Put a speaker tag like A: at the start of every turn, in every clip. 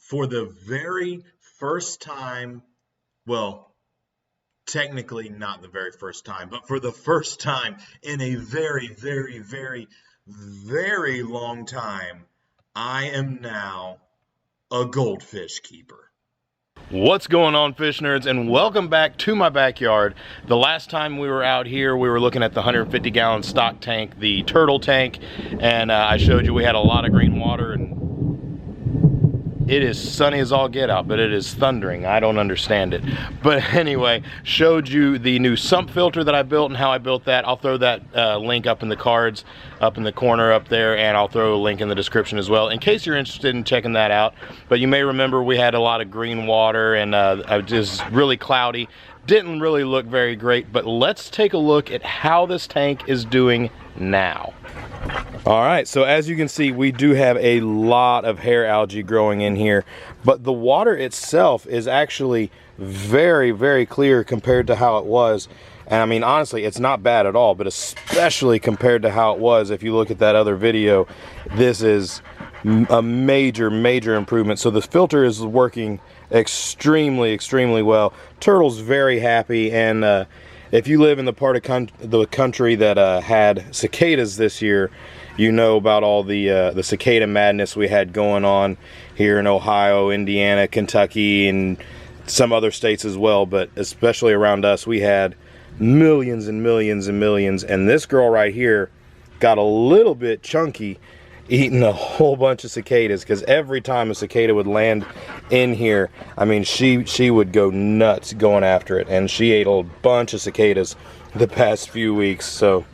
A: for the very first time, well, technically not the very first time, but for the first time in a very, very, very, very long time, I am now a goldfish keeper.
B: What's going on, fish nerds, and welcome back to my backyard. The last time we were out here, we were looking at the 150-gallon stock tank, the turtle tank, and I showed you we had a lot of green water, and it is sunny as all get out, but it is thundering. I don't understand it. But anyway, showed you the new sump filter that I built and how I built that. I'll throw that link up in the cards, up in the corner up there, and I'll throw a link in the description as well, in case you're interested in checking that out. But you may remember we had a lot of green water, and it was really cloudy. Didn't really look very great, but let's take a look at how this tank is doing now. All right, so as you can see, we do have a lot of hair algae growing in here, but the water itself is actually very, very clear compared to how it was. And I mean, honestly, it's not bad at all, but especially compared to how it was, if you look at that other video, this is a major, major improvement. So the filter is working extremely, extremely well. Turtle's very happy, and if you live in the part of the country that had cicadas this year, you know about all the cicada madness we had going on here in Ohio, Indiana, Kentucky, and some other states as well. But especially around us, we had millions and millions and millions. And this girl right here got a little bit chunky eating a whole bunch of cicadas, because every time a cicada would land in here, I mean, she would go nuts going after it, and she ate a bunch of cicadas the past few weeks. So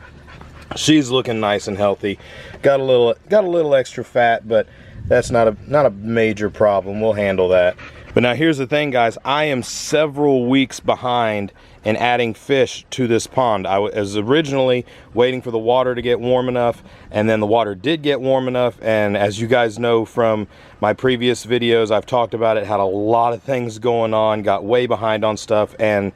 B: she's looking nice and healthy. Got a little extra fat, but that's not a major problem. We'll handle that. But now here's the thing, guys. I am several weeks behind in adding fish to this pond. I was originally waiting for the water to get warm enough, and then the water did get warm enough, and as you guys know from my previous videos, I've talked about it, had a lot of things going on, got way behind on stuff, and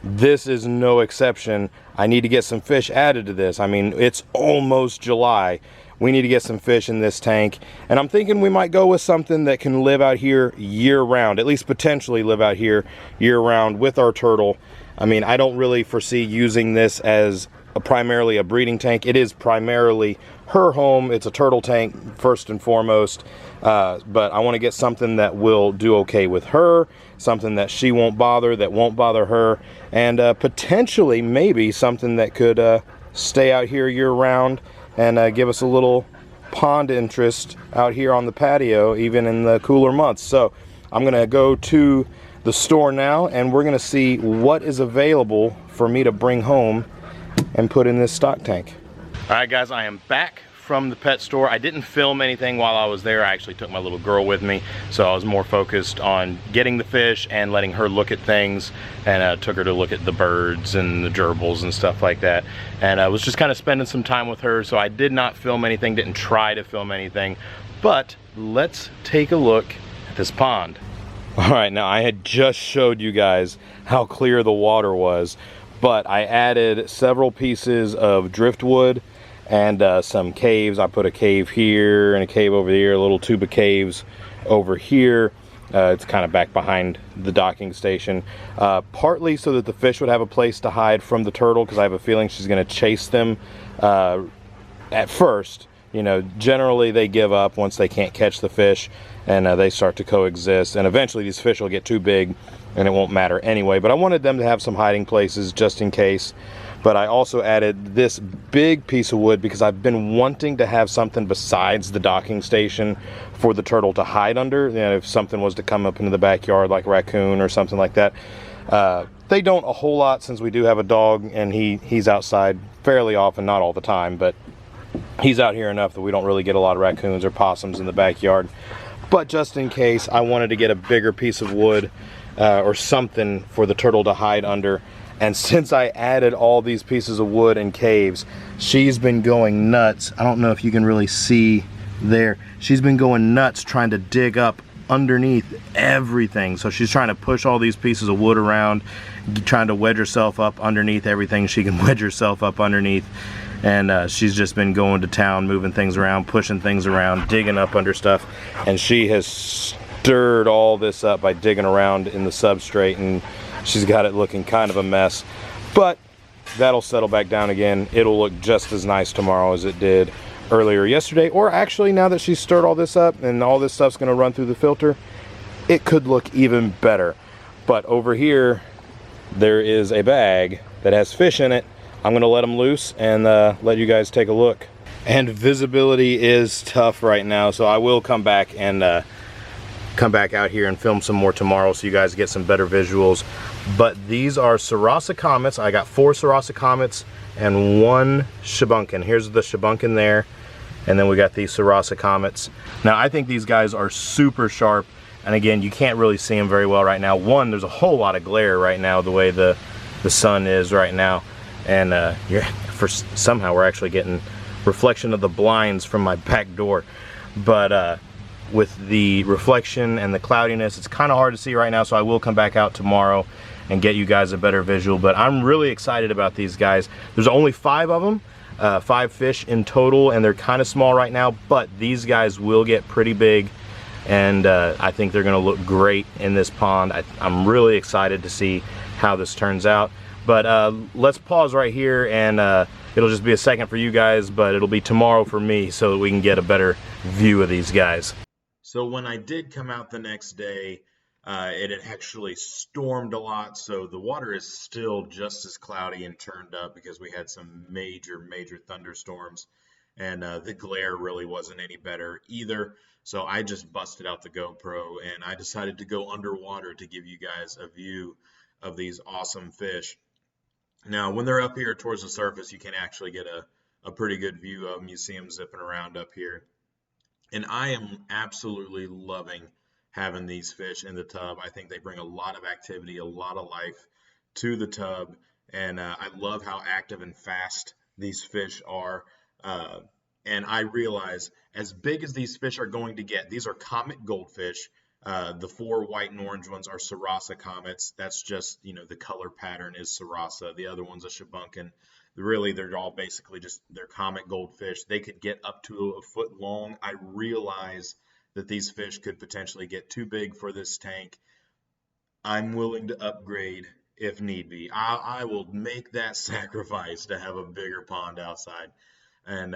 B: this is no exception. I need to get some fish added to this. I mean, it's almost July. We need to get some fish in this tank, and I'm thinking we might go with something that can live out here year-round, at least potentially live out here year-round with our turtle. I mean, I don't really foresee using this as primarily a breeding tank. It is primarily her home. It's a turtle tank first and foremost, but I want to get something that will do okay with her, something that she won't bother, that won't bother her, and potentially maybe something that could stay out here year-round and give us a little pond interest out here on the patio, even in the cooler months. So I'm going to go to the store now, and we're going to see what is available for me to bring home and put in this stock tank. All right, guys, I am back from the pet store. I didn't film anything while I was there. I actually took my little girl with me, so I was more focused on getting the fish and letting her look at things, and took her to look at the birds and the gerbils and stuff like that, and I was just kind of spending some time with her, so I did not film anything, didn't try to film anything. But let's take a look at this pond. All right, now I had just showed you guys how clear the water was, but I added several pieces of driftwood and some caves. I put a cave here and a cave over here, a little tube of caves over here. It's kind of back behind the docking station, partly so that the fish would have a place to hide from the turtle, because I have a feeling she's going to chase them at first. You know, generally they give up once they can't catch the fish, and they start to coexist, and eventually these fish will get too big and it won't matter anyway. But I wanted them to have some hiding places just in case. But I also added this big piece of wood because I've been wanting to have something besides the docking station for the turtle to hide under. You know, if something was to come up into the backyard, like a raccoon or something like that. They don't a whole lot, since we do have a dog, and he's outside fairly often, not all the time, but he's out here enough that we don't really get a lot of raccoons or possums in the backyard. But just in case, I wanted to get a bigger piece of wood or something for the turtle to hide under. And since I added all these pieces of wood and caves, she's been going nuts. I don't know if you can really see there. She's been going nuts trying to dig up underneath everything. So she's trying to push all these pieces of wood around, trying to wedge herself up underneath everything she can wedge herself up underneath. And she's just been going to town, moving things around, pushing things around, digging up under stuff. And she has stirred all this up by digging around in the substrate, and she's got it looking kind of a mess. But that'll settle back down again. It'll look just as nice tomorrow as it did earlier yesterday, or actually now that she's stirred all this up and all this stuff's going to run through the filter, it could look even better. But over here there is a bag that has fish in it. I'm going to let them loose and let you guys take a look. And visibility is tough right now, so I will come back and come back out here and film some more tomorrow so you guys get some better visuals. But these are Sarasa Comets. I got 4 Sarasa Comets and 1 Shabunkin. Here's the Shabunkin there, and then we got these Sarasa Comets. Now I think these guys are super sharp, and again, you can't really see them very well right now. One, there's a whole lot of glare right now the way the sun is right now, and somehow we're actually getting reflection of the blinds from my back door. But with the reflection and the cloudiness, it's kind of hard to see right now, so I will come back out tomorrow and get you guys a better visual. But I'm really excited about these guys. There's only 5 of them, 5 fish in total, and they're kind of small right now, but these guys will get pretty big, and I think they're going to look great in this pond. I'm really excited to see how this turns out. But let's pause right here, and it'll just be a second for you guys, but it'll be tomorrow for me so that we can get a better view of these guys.
A: So when I did come out the next day, it had actually stormed a lot, so the water is still just as cloudy and turned up because we had some major thunderstorms, and the glare really wasn't any better either. So I just busted out the GoPro and I decided to go underwater to give you guys a view of these awesome fish. Now, when they're up here towards the surface, you can actually get a pretty good view of them. You see them zipping around up here. And I am absolutely loving having these fish in the tub. I think they bring a lot of activity, a lot of life to the tub. And I love how active and fast these fish are. And I realize as big as these fish are going to get, these are comet goldfish. The 4 white and orange ones are Sarasa Comets. That's just, the color pattern is Sarasa. The other one's a Shabunkin. Really, they're all basically just, they're comet goldfish. They could get up to a foot long. I realize that these fish could potentially get too big for this tank. I'm willing to upgrade if need be. I will make that sacrifice to have a bigger pond outside. And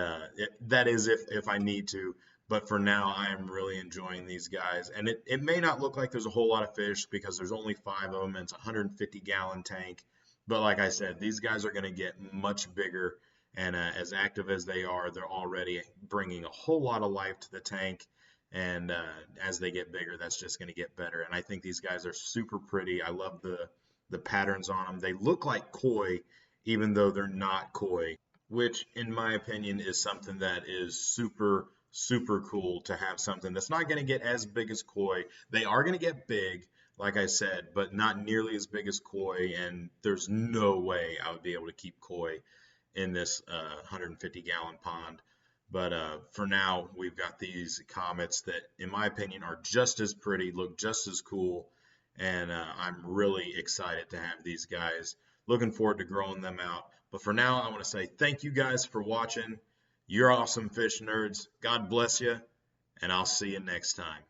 A: that is if I need to. But for now, I am really enjoying these guys. And it may not look like there's a whole lot of fish because there's only 5 of them and it's a 150-gallon tank. But like I said, these guys are going to get much bigger. And as active as they are, they're already bringing a whole lot of life to the tank. And as they get bigger, that's just going to get better. And I think these guys are super pretty. I love the patterns on them. They look like koi, even though they're not koi, which in my opinion is something that is super cool to have something that's not going to get as big as koi. They are going to get big, like I said, but not nearly as big as koi, and there's no way I would be able to keep koi in this 150-gallon pond. But for now, we've got these comets that, in my opinion, are just as pretty, look just as cool, and I'm really excited to have these guys. Looking forward to growing them out. But for now, I want to say thank you guys for watching. You're awesome fish nerds. God bless you, and I'll see you next time.